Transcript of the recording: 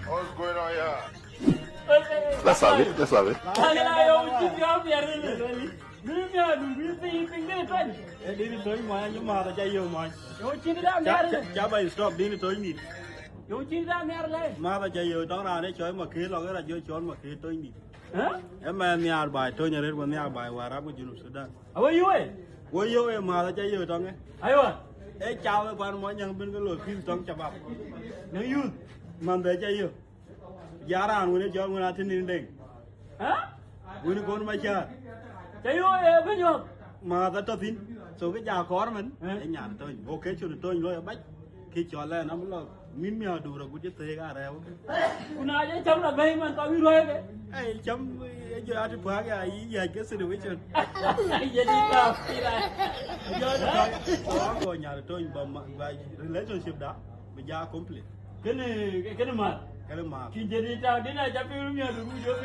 What's going on here? Let's have it. Let's have it. Stop being told me. You cheat down there, Mother Jay, don't I show him a kill or a judge on my kid to me. A man nearby, turn your head when nearby, where I would you Sudan. How are you? Were you a Mother Jay, don't I? Want a child of one young bungalow, please don't jump up. No, you, Mother Jay. Yaran, when a job when I attend in day. Huh? Will you go to my yard? Tell you when you're Mother Toffin, so get your corman, and yan, okay, to the toy lawyer bite. Keep your land, I'm love. Min mèo đủ rồi cũng chết thế cả rồi. Cô nói với chấm là vậy mà tao biết rồi đấy. Ê chấm giờ ăn được phá cái gì vậy cái sự được biết chưa? Giờ đi vào đi này. Giờ đó rồi nhà tôi và relationship đó bây giờ complete. Cái này mà. Cái này mà. Khi giờ đi tao đến này chấm biết mèo đủ rồi.